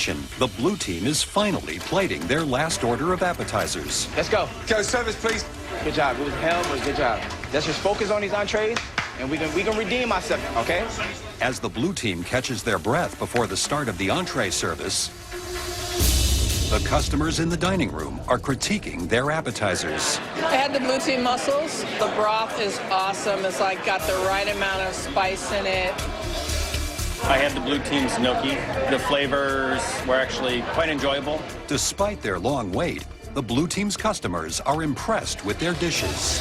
kitchen, the blue team is finally plating their last order of appetizers. Let's go. Go, service, please. Good job. It was hell, but good job. Let's just focus on these entrees, and we can redeem ourselves, okay? As the blue team catches their breath before the start of the entree service, the customers in the dining room are critiquing their appetizers. I had the blue team mussels. The broth is awesome. It's like got the right amount of spice in it. I had the blue team's gnocchi. The flavors were actually quite enjoyable. Despite their long wait, the blue team's customers are impressed with their dishes.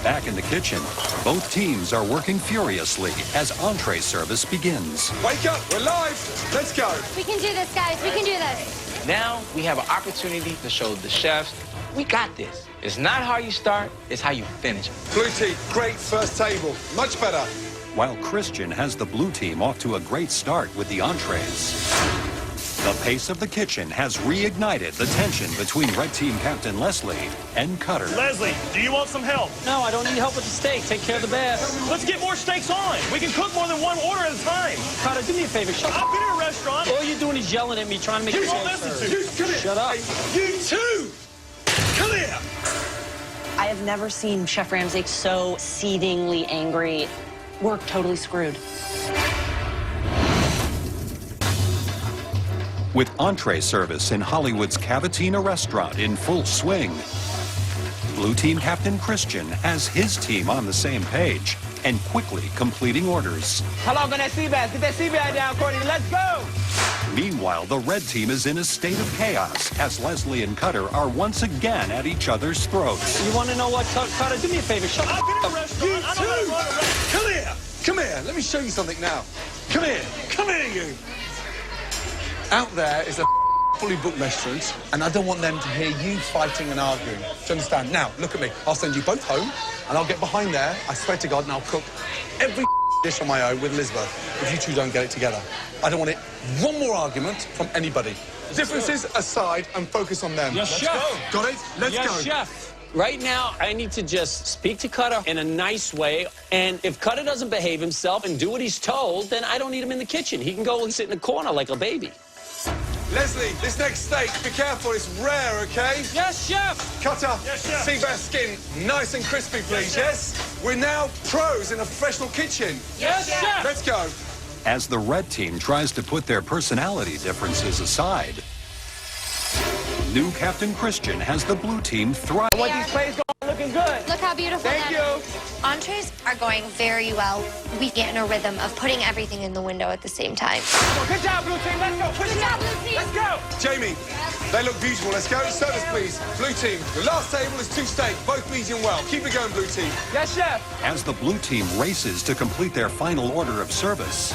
Back in the kitchen, both teams are working furiously as entree service begins. Wake up, we're live. Let's go. We can do this, guys. We can do this. Now we have an opportunity to show the chefs, we got this. It's not how you start, it's how you finish. Blue team, great first table. Much better. While Christian has the blue team off to a great start with the entrees, the pace of the kitchen has reignited the tension between Red Team Captain Leslie and Cutter. Leslie, do you want some help? No, I don't need help with the steak. Take care of the bass. Let's get more steaks on. We can cook more than one order at a time. Carter, do me a favor. Shut I've up. been in a restaurant. All you're doing is yelling at me, trying to make You me won't listen to. You come here. Shut up. Hey, you too. Come here. I have never seen Chef Ramsay so seethingly angry. We're totally screwed. With entree service in Hollywood's Cavatina restaurant in full swing, Blue Team Captain Christian has his team on the same page and quickly completing orders. How long on that sea bass? Get that sea bass down, Courtney. Let's go. Meanwhile, the red team is in a state of chaos as Leslie and Cutter are once again at each other's throats. You want to know what, Carter? Do me a favor. Shut I've been in a up. restaurant. You I know how to too. run a restaurant. Come here. Come here. Let me show you something now. Come here. Come here, you. Out there is a fully booked restaurant, and I don't want them to hear you fighting and arguing. Do you understand? Now, look at me. I'll send you both home, and I'll get behind there, I swear to God, and I'll cook every dish on my own with Elizabeth if you two don't get it together. I don't want it. One more argument from anybody. Differences aside and focus on them. Yes, Let's chef. go. Got it? Let's Yes, go. chef. Right now, I need to just speak to Cutter in a nice way. And if Cutter doesn't behave himself and do what he's told, then I don't need him in the kitchen. He can go and sit in the corner like a baby. Leslie, this next steak, be careful, it's rare, okay? Yes, chef. Cutter, Yes, chef. sea bass skin, nice and crispy, please, yes? We're now pros in a professional kitchen. Yes, chef. Let's go. As the red team tries to put their personality differences aside, new Captain Christian has the blue team thriving. I want these plates going looking good. Look how beautiful Thank that you. is. Entrees are going very well. We get in a rhythm of putting everything in the window at the same time. Good job, blue team. Let's go. Push Good it job, out. blue team. Let's go. Jamie, they look beautiful. Let's go. Service, please. Blue team, the last table is 2 steak, both medium well. Keep it going, blue team. Yes, chef. As the blue team races to complete their final order of service,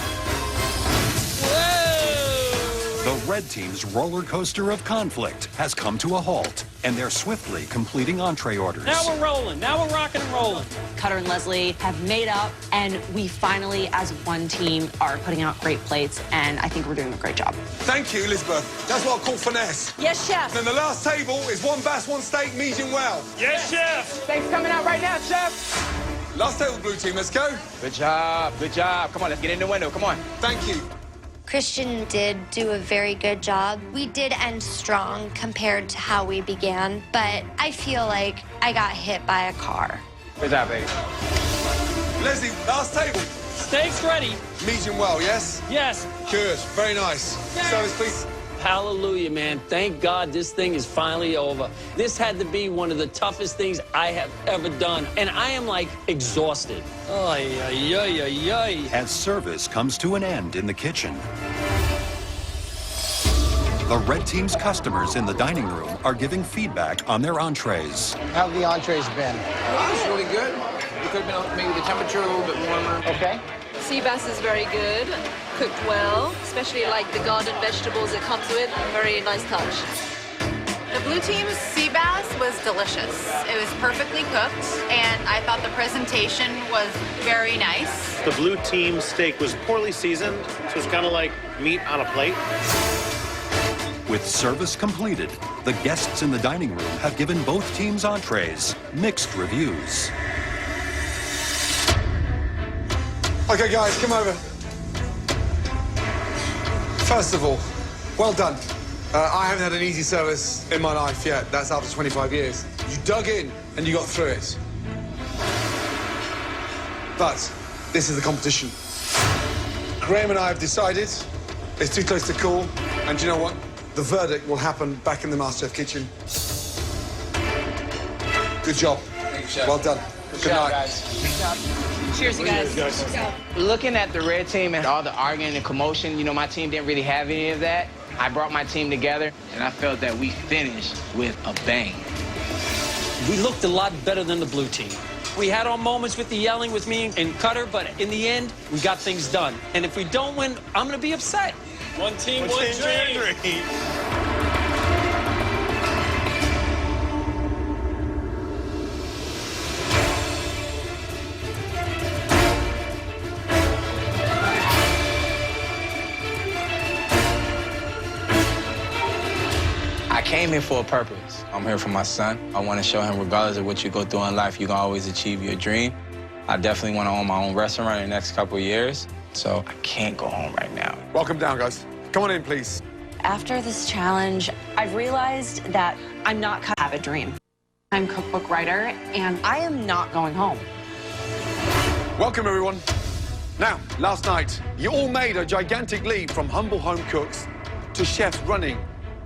the red team's roller coaster of conflict has come to a halt, and they're swiftly completing entree orders. Now we're rolling. Now we're rocking and rolling. Cutter and Leslie have made up, and we finally, as one team, are putting out great plates, and I think we're doing a great job. Thank you, Elizabeth. That's what I call finesse. Yes, chef. Then the last table is 1 bass, 1 steak, medium well. Yes, chef. Steak's coming out right now, chef. Last table, blue team. Let's go. Good job. Good job. Come on, let's get in the window. Come on. Thank you. Christian did do a very good job. We did end strong compared to how we began, but I feel like I got hit by a car. Good job, baby. Leslie, last table. Steak's ready. Medium well, yes? Yes. Good. Very nice. Service, please. Hallelujah, man. Thank God this thing is finally over. This had to be one of the toughest things I have ever done. And I am, like, exhausted. Ay, ay, ay, ay, ay. As service comes to an end in the kitchen, the red team's customers in the dining room are giving feedback on their entrees. How have the entrees been? It's really good. It could have been maybe the temperature a little bit warmer. Okay. Sea bass is very good, cooked well, especially like the garden vegetables it comes with. Very nice touch. The blue team's sea bass was delicious. It was perfectly cooked, and I thought the presentation was very nice. The blue team steak was poorly seasoned, so it's kind of like meat on a plate. With service completed, the guests in the dining room have given both teams' entrees mixed reviews. Okay, guys, come over. First of all, well done. I haven't had an easy service in my life yet. That's after 25 years. You dug in and you got through it. But this is the competition. Graham and I have decided it's too close to call. And do you know what? The verdict will happen back in the Masterchef kitchen. Good job. Thank you, Chef. Well done. Good night. Guys. Good job. Cheers, you guys. Looking at the red team and all the arguing and commotion, you know, my team didn't really have any of that. I brought my team together, and I felt that we finished with a bang. We looked a lot better than the blue team. We had our moments with the yelling with me and Cutter, but in the end, we got things done. And if we don't win, I'm going to be upset. One team, one dream. I came here for a purpose. I'm here for my son. I want to show him, regardless of what you go through in life, you can always achieve your dream. I definitely want to own my own restaurant in the next couple of years, so I can't go home right now. Welcome down, guys. Come on in, please. After this challenge, I've realized that I'm not cut to have a dream. I'm cookbook writer, and I am not going home. Welcome, everyone. Now, last night, you all made a gigantic leap from humble home cooks to chefs running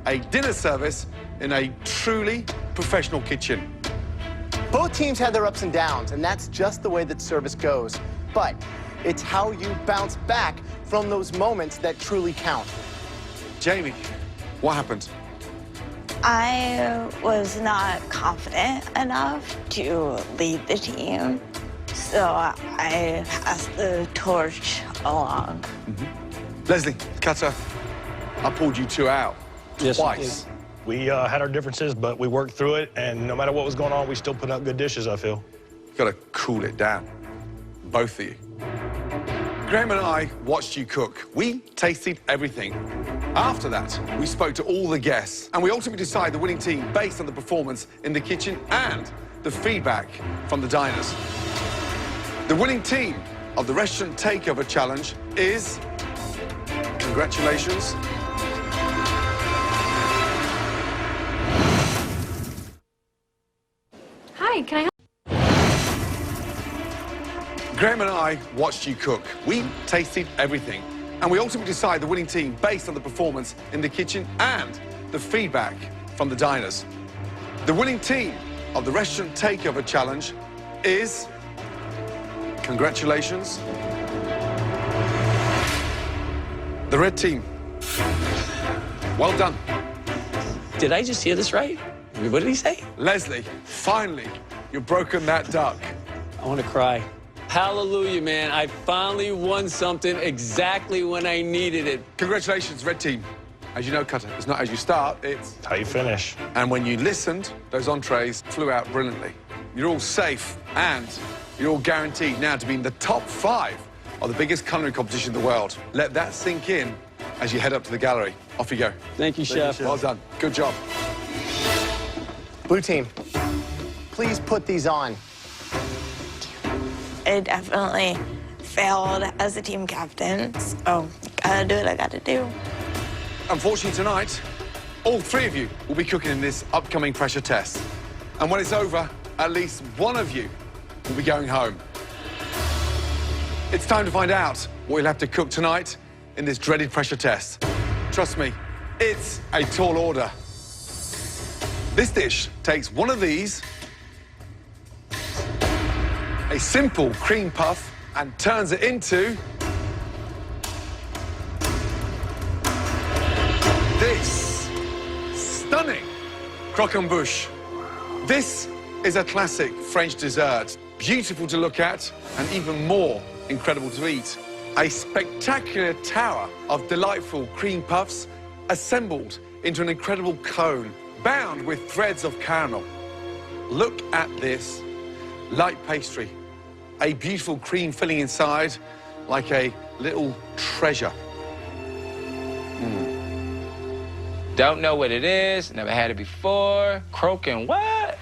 a dinner service in a truly professional kitchen. Both teams had their ups and downs, and that's just the way that service goes. But it's how you bounce back from those moments that truly count. Jamie, what happened? I was not confident enough to lead the team, so I passed the torch along. Leslie, Cutter, I pulled you two out twice. We had our differences, but we worked through it, and no matter what was going on, we still put out good dishes, I feel. You've got to cool it down, both of you. Graham and I watched you cook. We tasted everything. After that, we spoke to all the guests, and we ultimately decided the winning team based on the performance in the kitchen and the feedback from the diners. The winning team of the Restaurant Takeover Challenge is... Congratulations. Hi, can I help? Graham and I watched you cook. We tasted everything. And we ultimately decided the winning team based on the performance in the kitchen and the feedback from the diners. The winning team of the Restaurant Takeover Challenge is... Congratulations. The red team. Well done. Did I just hear this right? What did he say? Leslie, finally, you've broken that duck. I want to cry. Hallelujah, man. I finally won something exactly when I needed it. Congratulations, red team. As you know, Cutter, it's not as you start, it's... how you finish. And when you listened, those entrees flew out brilliantly. You're all safe, and you're all guaranteed now to be in the top 5 of the biggest culinary competition in the world. Let that sink in as you head up to the gallery. Off you go. Thank you, Chef. Well done. Good job. Blue team, please put these on. I definitely failed as a team captain, so gotta do what I gotta do. Unfortunately, tonight, all 3 of you will be cooking in this upcoming pressure test. And when it's over, at least one of you will be going home. It's time to find out what you'll have to cook tonight in this dreaded pressure test. Trust me, it's a tall order. This dish takes one of these, a simple cream puff, and turns it into this stunning croquembouche. This is a classic French dessert, beautiful to look at and even more incredible to eat. A spectacular tower of delightful cream puffs assembled into an incredible cone bound with threads of caramel. Look at this light pastry, a beautiful cream filling inside like a little treasure. Don't know what it is, never had it before. Croquembouche what?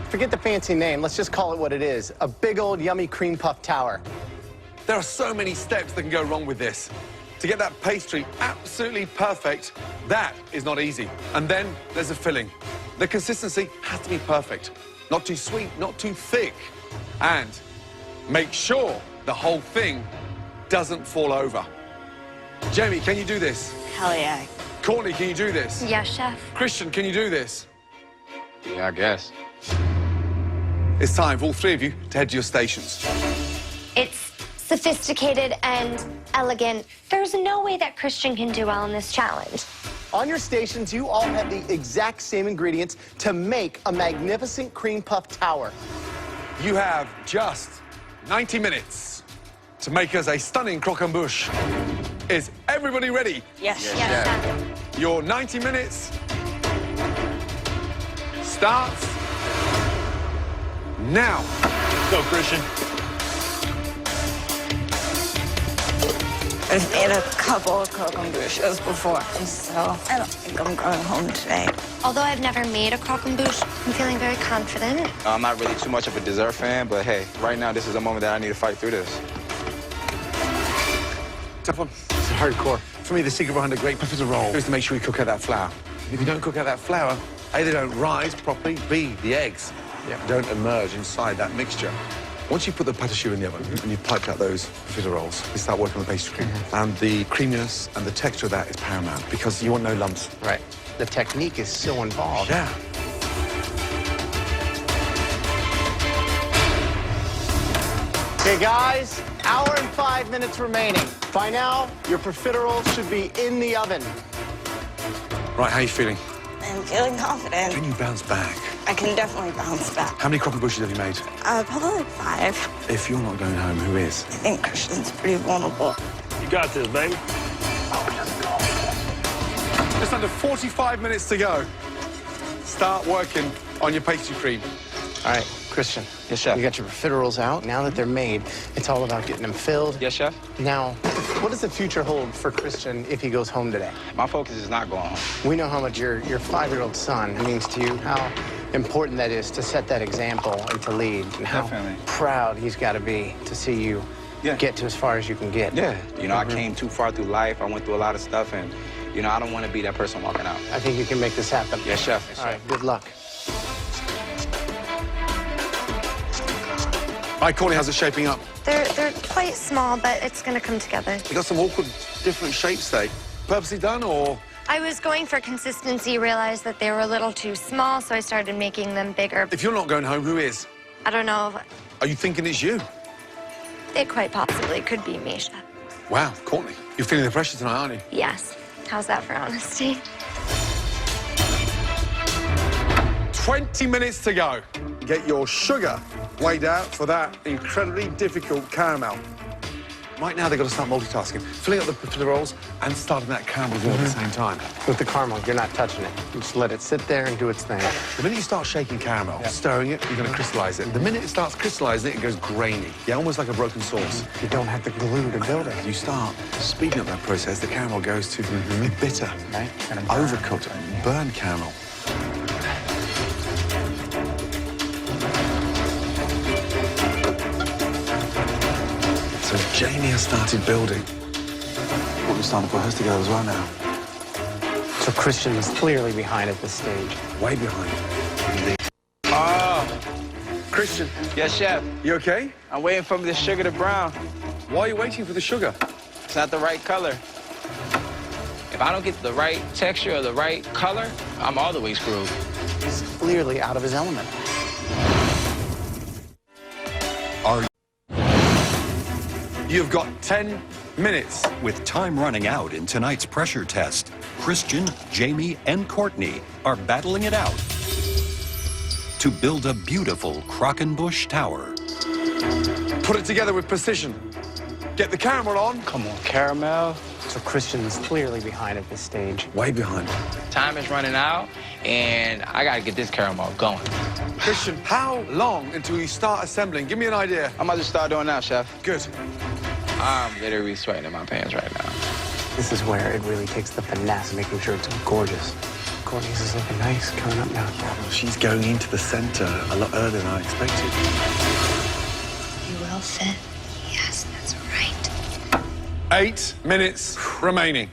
Forget the fancy name, let's just call it what it is. A big old yummy cream puff tower. There are so many steps that can go wrong with this. to get that pastry absolutely perfect, that is not easy. And then there's the filling. The consistency has to be perfect. Not too sweet, not too thick. And make sure the whole thing doesn't fall over. Jamie, can you do this? Hell yeah. Courtney, can you do this? Yes, chef. Christian, can you do this? Yeah, I guess. It's time for all three of you to head to your stations. It's sophisticated and elegant. There's no way that Christian can do well in this challenge. On your stations, you all have the exact same ingredients to make a magnificent cream puff tower. You have just 90 minutes to make us a stunning croquembouche. Is everybody ready? Yes. Yes, chef. Your 90 minutes starts now. Go, Christian. I've made a couple of croquembouches before, so I don't think I'm going home today. Although I've never made a croquembouche, I'm feeling very confident. I'm not really too much of a dessert fan, but hey, right now this is a moment that I need to fight through this. Tough one. It's hardcore. For me, the secret behind a great profiterole is to make sure you cook out that flour. If you don't cook out that flour, A, they don't rise properly, B, the eggs don't emerge inside that mixture. Once you put the pâte choux in the oven and you've piped out those profiteroles, you start working on the pastry cream. And the creaminess and the texture of that is paramount because you want no lumps. Right. The technique is so involved. Yeah. Okay, guys, hour and 5 minutes remaining. By now, your profiteroles should be in the oven. Right, how are you feeling? I'm feeling confident. Can you bounce back? I can definitely bounce back. How many croquembouches have you made? Probably like 5. If you're not going home, who is? I think Christian's pretty vulnerable. You got this, baby. Just under 45 minutes to go. Start working on your pastry cream. All right, Christian. Yes, chef. You got your profiteroles out. Now that they're made, it's all about getting them filled. Yes, chef. Now, what does the future hold for Christian if he goes home today? My focus is not going home. We know how much your 5-year-old son means to you, how important that is to set that example and to lead, and how proud he's got to be to see you get to as far as you can get. Yeah. You know, I came too far through life. I went through a lot of stuff, and, you know, I don't want to be that person walking out. I think you can make this happen. Yes, chef. Yes, all right, good luck. Hi, Courtney, how's it shaping up? They're quite small, but it's gonna come together. You got some awkward, different shapes there. Purposely done, or? I was going for consistency, realized that they were a little too small, so I started making them bigger. If you're not going home, who is? I don't know. Are you thinking it's you? It quite possibly could be me, chef. Wow, Courtney, you're feeling the pressure tonight, aren't you? Yes. How's that for honesty? 20 minutes to go. Get your sugar weighed out for that incredibly difficult caramel. Right now, they've got to start multitasking, filling up the profiteroles and starting that caramel at the same time. With the caramel, you're not touching it. You just let it sit there and do its thing. The minute you start shaking caramel, stirring it, you're going to crystallize it. The minute it starts crystallizing it goes grainy. Yeah, almost like a broken sauce. You don't have the glue to build it. You start speeding up that process, the caramel goes to bitter, right? Overcooked, burnt caramel. So Jamie has started building. We're starting to put hers together as well now. So Christian is clearly behind at this stage. Way behind. Christian. Yes, chef. You okay? I'm waiting for the sugar to brown. Why are you waiting for the sugar? It's not the right color. If I don't get the right texture or the right color, I'm all the way screwed. He's clearly out of his element. You've got 10 minutes. With time running out in tonight's pressure test, Christian, Jamie, and Courtney are battling it out to build a beautiful Croquembouche tower. Put it together with precision. Get the caramel on. Come on, caramel. So Christian is clearly behind at this stage. Way behind. Time is running out, and I gotta get this caramel going. Christian, how long until you start assembling? Give me an idea. I'm about to start doing now, chef. Good. I'm literally sweating in my pants right now. This is where it really takes the finesse, making sure it's gorgeous. Courtney's is looking nice, coming up now. She's going into the center a lot earlier than I expected. You will fit. Yes, that's right. 8 minutes remaining.